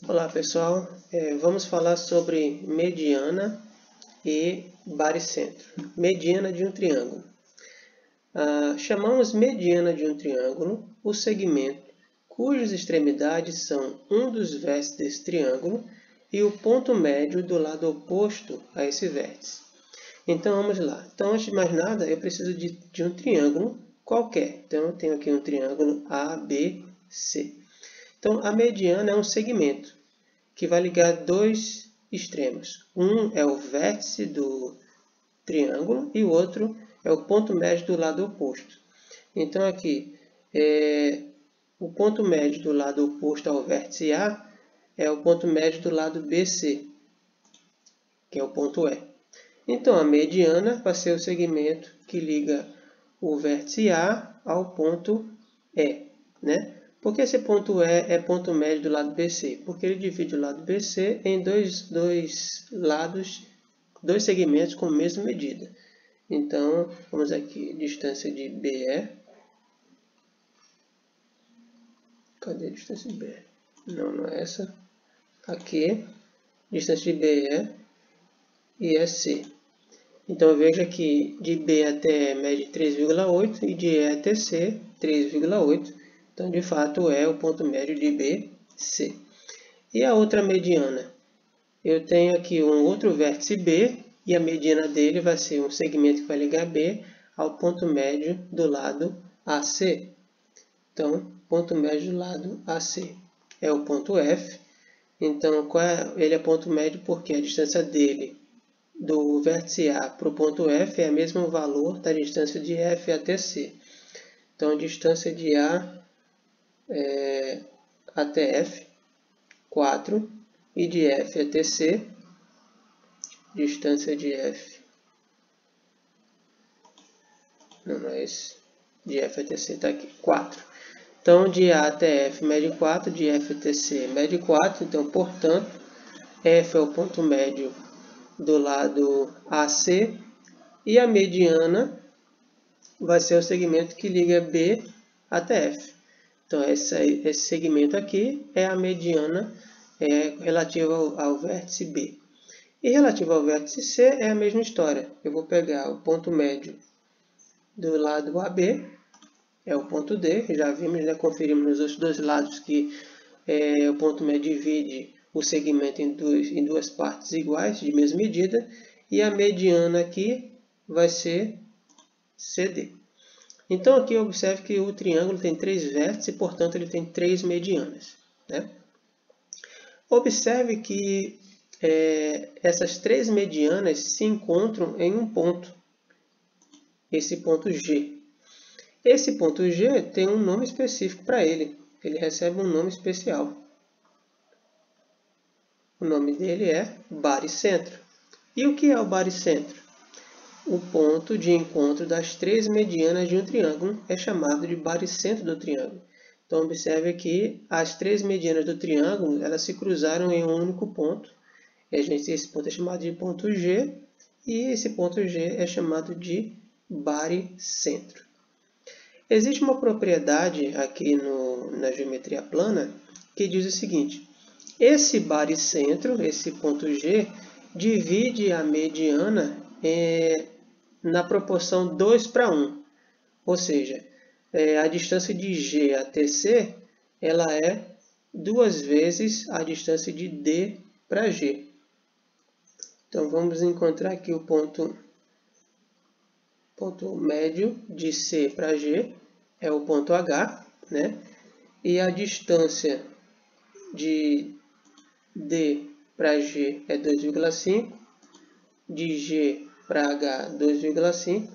Olá pessoal, vamos falar sobre mediana e baricentro. Mediana de um triângulo. Chamamos mediana de um triângulo o segmento cujas extremidades são um dos vértices desse triângulo e o ponto médio do lado oposto a esse vértice. Então vamos lá. Então, antes de mais nada, eu preciso de um triângulo qualquer. Então eu tenho aqui um triângulo ABC. Então a mediana é um segmento que vai ligar dois extremos. Um é o vértice do triângulo e o outro é o ponto médio do lado oposto. Então aqui, o ponto médio do lado oposto ao vértice A é o ponto médio do lado BC, que é o ponto E. Então a mediana vai ser o segmento que liga o vértice A ao ponto E, né? Por que esse ponto E é ponto médio do lado BC? Porque ele divide o lado BC em dois segmentos com a mesma medida. Então, vamos aqui, distância de BE. Cadê a distância de BE? Não é essa. Aqui, distância de BE e EC. Então, veja que de B até E mede 3,8 e de E até C, 3,8. Então, de fato, é o ponto médio de BC. E a outra mediana? Eu tenho aqui um outro vértice B e a mediana dele vai ser um segmento que vai ligar B ao ponto médio do lado AC. Então, ponto médio do lado AC é o ponto F. Então, ele é ponto médio porque a distância dele do vértice A para o ponto F é o mesmo valor da distância de F até C. Então, a distância de A até F, 4, e de F até C, distância de F, não é esse, de F até C está aqui, 4. Então, de A até F mede 4, de F até C mede 4, então, portanto, F é o ponto médio do lado AC, e a mediana vai ser o segmento que liga B até F. Então, esse segmento aqui é a mediana relativa ao vértice B. E relativo ao vértice C é a mesma história. Eu vou pegar o ponto médio do lado AB, é o ponto D, já vimos, né, conferimos nos outros dois lados que o ponto médio divide o segmento em duas partes iguais, de mesma medida, e a mediana aqui vai ser CD. Então, aqui observe que o triângulo tem 3 vértices e, portanto, ele tem 3 medianas, né? Observe que essas 3 medianas se encontram em um ponto, esse ponto G. Esse ponto G tem um nome específico para ele, ele recebe um nome especial. O nome dele é baricentro. E o que é o baricentro? O ponto de encontro das 3 medianas de um triângulo é chamado de baricentro do triângulo. Então, observe que as 3 medianas do triângulo elas se cruzaram em um único ponto. Esse ponto é chamado de ponto G e esse ponto G é chamado de baricentro. Existe uma propriedade aqui na geometria plana que diz o seguinte: esse baricentro, esse ponto G, divide a mediana na proporção 2 para 1. Ou seja, a distância de G até C ela é 2 vezes a distância de D para G. Então, vamos encontrar aqui o ponto médio de C para G, é o ponto H, né? E a distância de D para G é 2,5, de G para H 2,5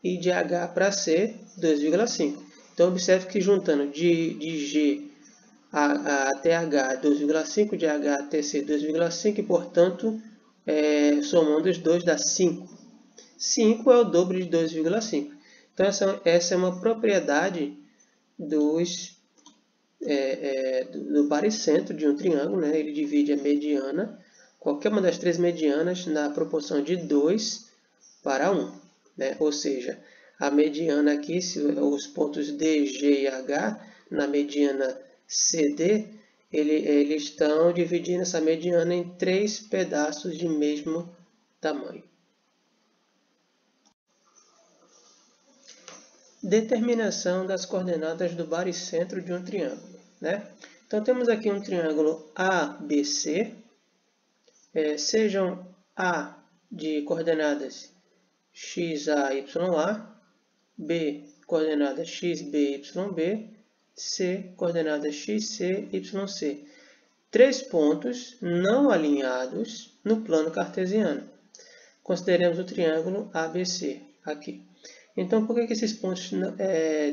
e de H para C 2,5. Então, observe que juntando de G até H 2,5, de H até C 2,5 e, portanto, somando os dois dá 5. 5 é o dobro de 2,5. Então, essa é uma propriedade do baricentro de um triângulo, né? Ele divide a mediana, qualquer uma das 3 medianas, na proporção de 2 para 1. Né? Ou seja, a mediana aqui, os pontos D, G e H, na mediana CD, eles estão dividindo essa mediana em 3 pedaços de mesmo tamanho. Determinação das coordenadas do baricentro de um triângulo, né? Então, temos aqui um triângulo ABC, sejam A de coordenadas xa, ya, B, coordenadas xb, yb, C, coordenadas xc, yc. 3 pontos não alinhados no plano cartesiano. Consideremos o triângulo ABC aqui. Então, por que esses pontos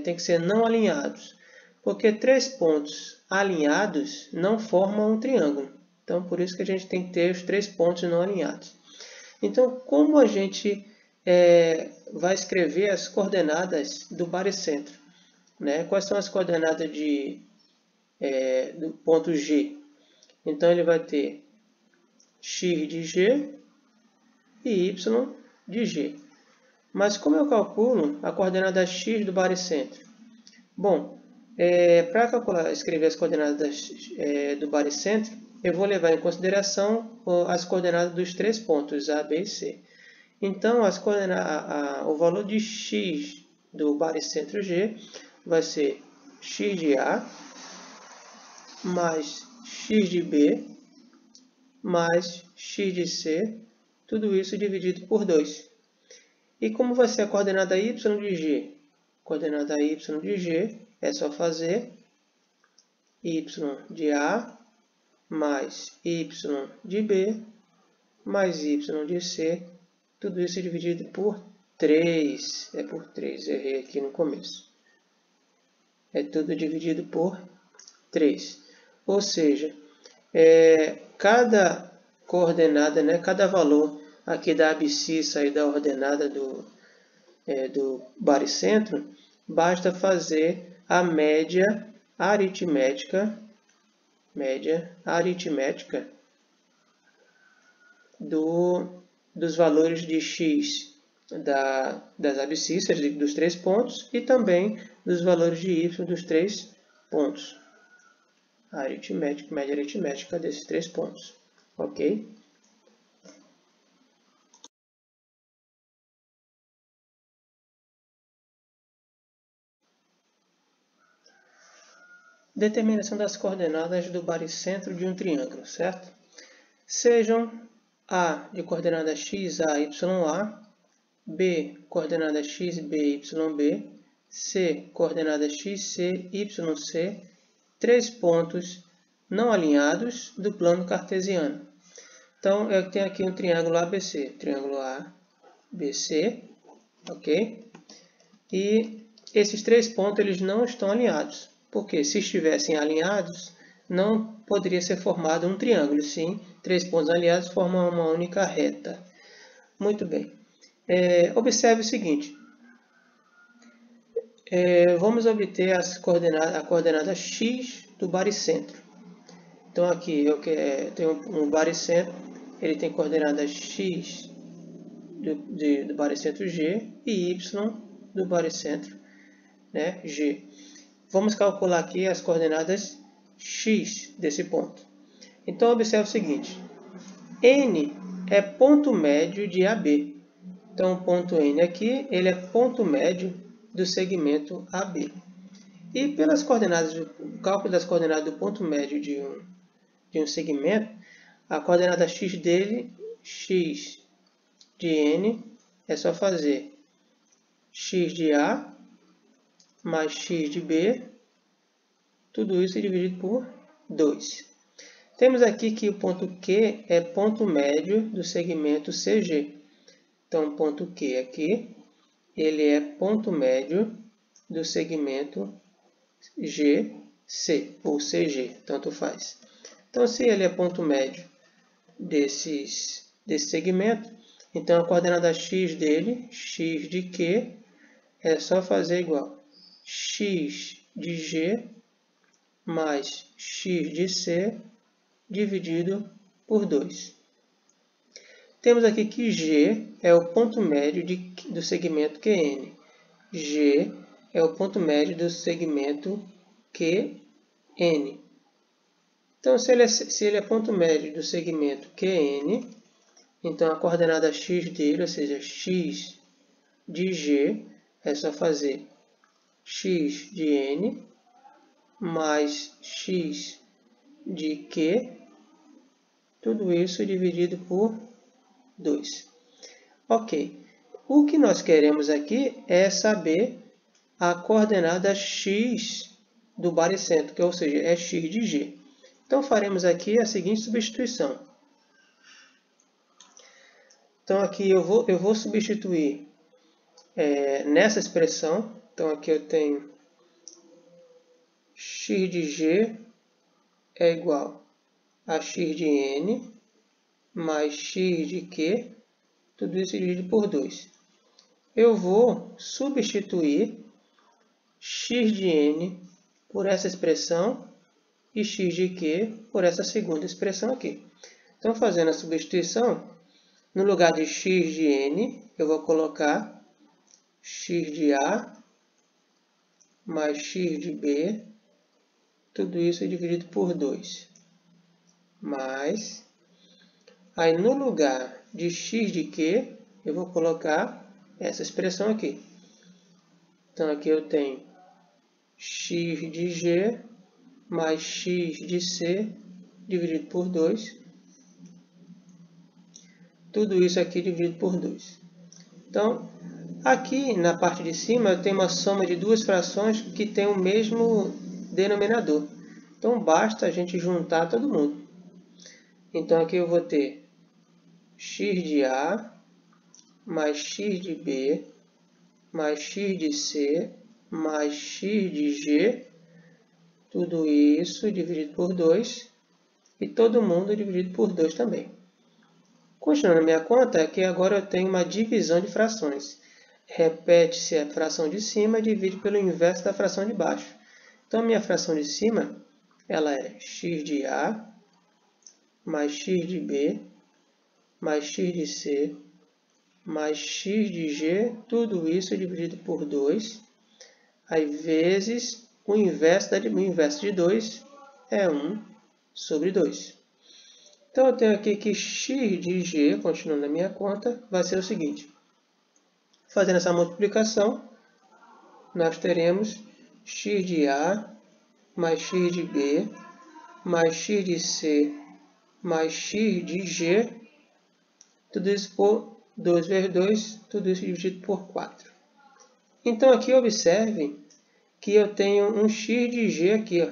têm que ser não alinhados? Porque 3 pontos alinhados não formam um triângulo. Então, por isso que a gente tem que ter os 3 pontos não alinhados. Então, como a gente vai escrever as coordenadas do baricentro, né? Quais são as coordenadas do ponto G? Então, ele vai ter x de G e y de G. Mas como eu calculo a coordenada x do baricentro? Bom, para escrever as coordenadas do baricentro, eu vou levar em consideração as coordenadas dos 3 pontos A, B e C. Então, o valor de x do baricentro G vai ser x de A mais x de B mais x de C, tudo isso dividido por 2. E como vai ser a coordenada y de G? Coordenada y de G é só fazer y de A mais y de B mais y de C, tudo isso dividido por 3. É por 3, errei aqui no começo. É tudo dividido por 3. Ou seja, cada coordenada, né, cada valor aqui da abscissa e da ordenada do baricentro, basta fazer a média aritmética dos valores de x das abscissas dos 3 pontos e também dos valores de y dos 3 pontos. A média aritmética desses 3 pontos. Ok? Determinação das coordenadas do baricentro de um triângulo, certo? Sejam A de coordenada xa, ya, B coordenada xb, yb, C coordenada xc, yc, 3 pontos não alinhados do plano cartesiano. Então, eu tenho aqui um triângulo ABC, triângulo ABC, ok? E esses 3 pontos eles não estão alinhados, porque se estivessem alinhados, não poderia ser formado um triângulo, sim, 3 pontos alinhados formam uma única reta. Muito bem. Observe o seguinte, vamos obter a coordenada x do baricentro. Então, aqui eu tenho um baricentro, ele tem coordenada x do baricentro G e y do baricentro, né, G. Vamos calcular aqui as coordenadas x desse ponto. Então, observe o seguinte, N é ponto médio de AB. Então, o ponto N aqui, ele é ponto médio do segmento AB. E pelas coordenadas, o cálculo das coordenadas do ponto médio de um segmento, a coordenada x dele, x de N, é só fazer x de A mais x de B, tudo isso dividido por 2. Temos aqui que o ponto Q é ponto médio do segmento CG. Então, o ponto Q aqui, ele é ponto médio do segmento GC, ou CG, tanto faz. Então, se ele é ponto médio desse segmento, então a coordenada x dele, x de Q, é só fazer igual x de G mais x de C dividido por 2. Temos aqui que G é o ponto médio do segmento QN. G é o ponto médio do segmento QN. Então, se ele é ponto médio do segmento QN, então a coordenada x dele, ou seja, x de g, é só fazer x de n mais x de q, tudo isso dividido por 2. Ok. O que nós queremos aqui é saber a coordenada x do baricentro, que, ou seja, é x de g. Então, faremos aqui a seguinte substituição. Então, aqui eu vou substituir nessa expressão. Então, aqui eu tenho x de g é igual a x de n mais x de q, tudo isso dividido por 2. Eu vou substituir x de n por essa expressão e x de q por essa segunda expressão aqui. Então, fazendo a substituição, no lugar de x de n, eu vou colocar x de a mais x de b, tudo isso dividido por 2. Mais, aí no lugar de x de q, eu vou colocar essa expressão aqui. Então, aqui eu tenho x de g mais x de c dividido por 2. Tudo isso aqui dividido por 2. Então, aqui na parte de cima eu tenho uma soma de duas frações que têm o mesmo denominador. Então, basta a gente juntar todo mundo. Então, aqui eu vou ter x de a mais x de b mais x de c mais x de g, tudo isso dividido por 2, e todo mundo dividido por 2 também. Continuando a minha conta, aqui agora eu tenho uma divisão de frações. Repete-se a fração de cima e divide pelo inverso da fração de baixo. Então, a minha fração de cima ela é x de a mais x de b mais x de c mais x de g, tudo isso dividido por 2, aí vezes o inverso de 2 é 1 sobre 2. Então, eu tenho aqui que x de g, continuando a minha conta, vai ser o seguinte. Fazendo essa multiplicação, nós teremos x de a mais x de b mais x de c mais x de g, tudo isso por 2 vezes 2, tudo isso dividido por 4. Então, aqui observem que eu tenho um x de g aqui, ó.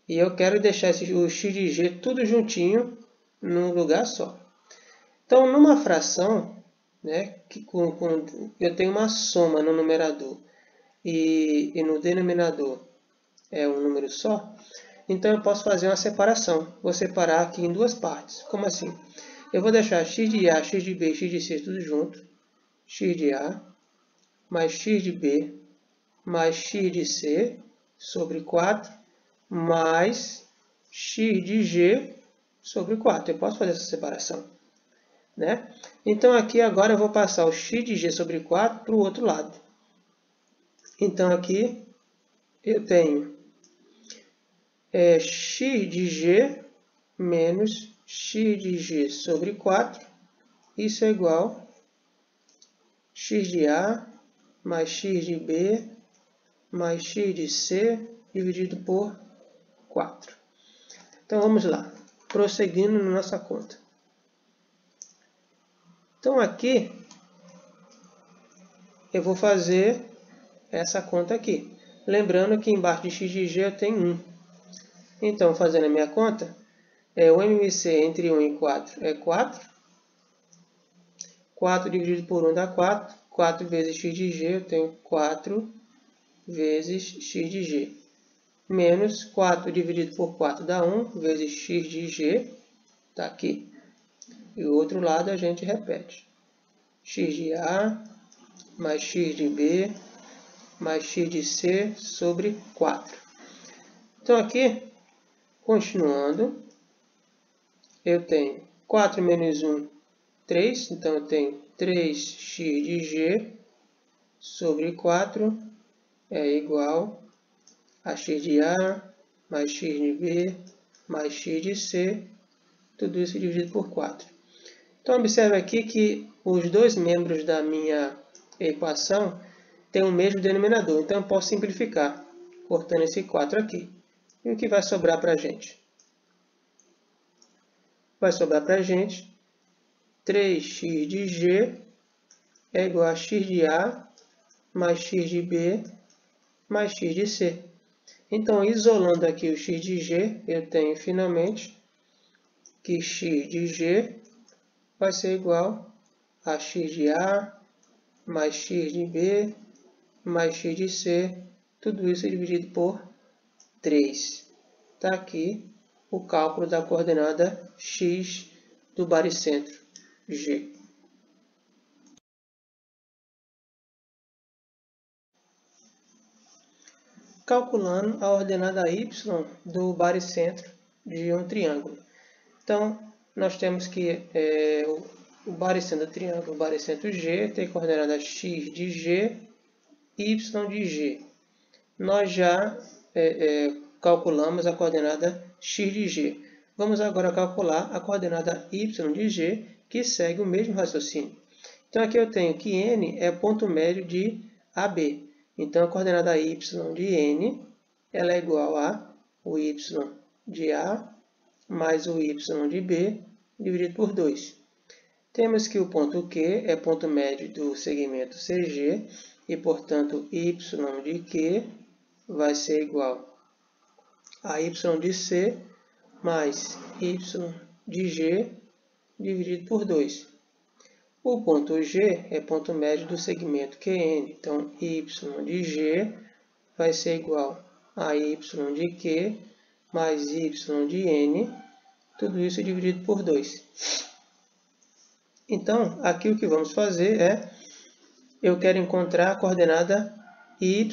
E eu quero deixar o x de g tudo juntinho num lugar só. Então, numa fração, né, eu tenho uma soma no numerador e no denominador é um número só, então eu posso fazer uma separação. Vou separar aqui em duas partes. Como assim? Eu vou deixar x de a, x de b e x de c tudo junto. X de a mais x de b mais x de c sobre 4 mais x de g sobre 4. Eu posso fazer essa separação, né? Então, aqui agora eu vou passar o x de g sobre 4 para o outro lado. Então, aqui eu tenho x de g menos x de g sobre 4. Isso é igual a x de a mais x de b mais x de c dividido por 4. Então, vamos lá. Prosseguindo na nossa conta. Então, aqui, eu vou fazer essa conta aqui. Lembrando que embaixo de x de g eu tenho 1. Então, fazendo a minha conta, o MMC entre 1 e 4 é 4. 4 dividido por 1 dá 4. 4 vezes x de g, eu tenho 4 vezes x de g. Menos 4 dividido por 4 dá 1, vezes x de g, está aqui. E o outro lado a gente repete. X de a mais x de b mais x de c sobre 4. Então, aqui, continuando, eu tenho 4 menos 1, 3. Então, eu tenho 3x de g sobre 4 é igual a x de a mais x de b mais x de c, tudo isso dividido por 4. Então, observe aqui que os dois membros da minha equação têm o mesmo denominador. Então, eu posso simplificar, cortando esse 4 aqui. E o que vai sobrar para a gente? Vai sobrar para a gente 3x de g é igual a x de a mais x de b mais x de c. Então, isolando aqui o x de g, eu tenho finalmente que x de g vai ser igual a x de a mais x de b mais x de c, tudo isso dividido por 3. Está aqui o cálculo da coordenada x do baricentro G. Calculando a ordenada y do baricentro de um triângulo. Então, nós temos que o baricentro do triângulo, o baricentro G, tem coordenada x de g, y de g. Nós já calculamos a coordenada x de g. Vamos agora calcular a coordenada y de g, que segue o mesmo raciocínio. Então, aqui eu tenho que n é ponto médio de AB. Então, a coordenada y de n ela é igual a o y de A mais o y de B dividido por 2. Temos que o ponto Q é ponto médio do segmento CG e, portanto, y de Q vai ser igual a y de C mais y de G dividido por 2. O ponto G é ponto médio do segmento QN. Então, y de G vai ser igual a y de Q mais y de N, tudo isso dividido por 2. Então, aqui o que vamos fazer é, eu quero encontrar a coordenada y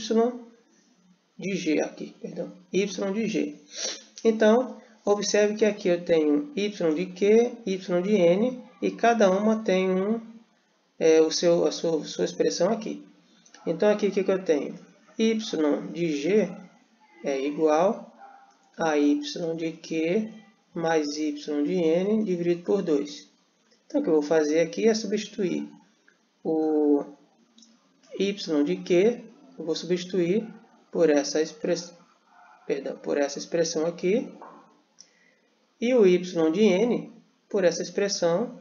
de G aqui, perdão, y de G. Então, observe que aqui eu tenho y de Q, y de N, e cada uma tem a sua expressão aqui. Então, aqui o que eu tenho? Y de G é igual a y de Q mais y de N dividido por 2. Então, o que eu vou fazer aqui é substituir o y de Q, eu vou substituir por essa expressão aqui, e o y de N por essa expressão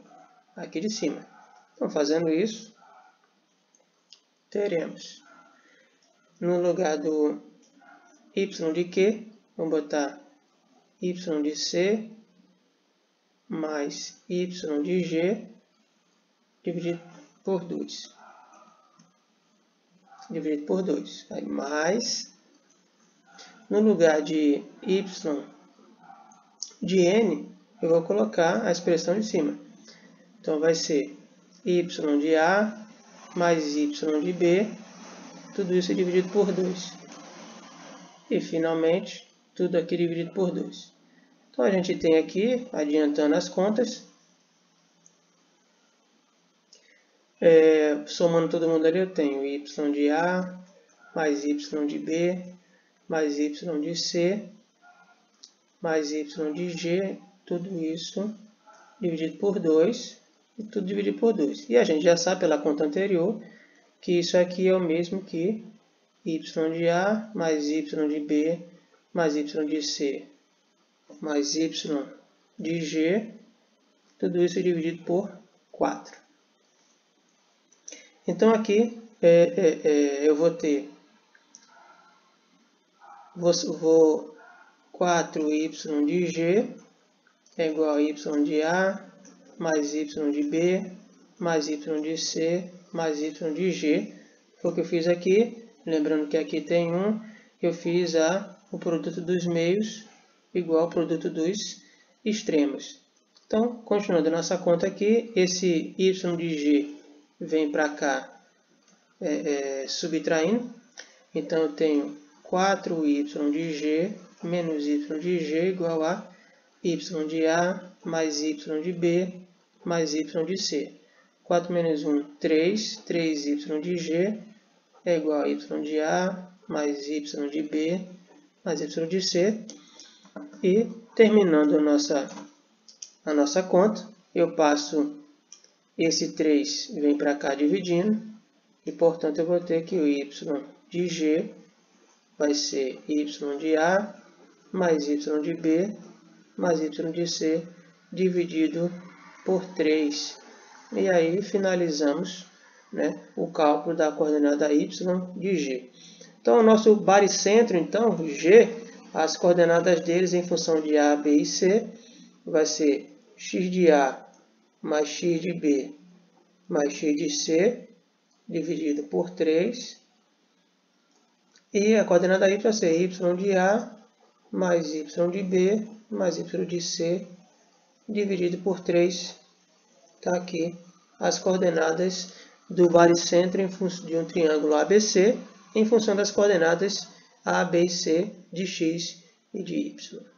aqui de cima. Então, fazendo isso, teremos, no lugar do y de Q, vamos botar y de C mais y de G dividido por 2. Dividido por 2. Aí, mais, no lugar de y de N, eu vou colocar a expressão de cima. Então, vai ser y de A mais y de B, tudo isso dividido por 2. E, finalmente, tudo aqui dividido por 2. Então, a gente tem aqui, adiantando as contas, somando todo mundo ali, eu tenho y de A mais y de B mais y de C mais y de G, tudo isso dividido por 2 e tudo dividido por 2. E a gente já sabe pela conta anterior que isso aqui é o mesmo que y de A mais y de B mais y de C mais y de G, tudo isso dividido por 4. Então, aqui eu vou ter 4y de G é igual a y de A mais y de B mais y de C mais y de G. Foi o que eu fiz aqui. Lembrando que aqui tem 1, eu fiz o produto dos meios igual ao produto dos extremos. Então, continuando a nossa conta aqui, esse y de G vem para cá subtraindo. Então, eu tenho 4y de G menos y de G igual a y de A mais y de B mais y de C. 4 menos 1, 3. 3y de G é igual a y de A mais y de B mais y de C. E terminando a nossa conta, eu passo esse 3, vem para cá dividindo, e portanto eu vou ter que o y de g vai ser y de a mais y de b mais y de c dividido por 3. E aí finalizamos, né, o cálculo da coordenada y de g. Então, o nosso baricentro, então, g, as coordenadas deles em função de a, b e c, vai ser x de a mais x de b mais x de c, dividido por 3. E a coordenada y vai ser y de a mais y de b mais y de c, dividido por 3. Está aqui as coordenadas do baricentro de um triângulo ABC em função das coordenadas a, b e c de x e de y.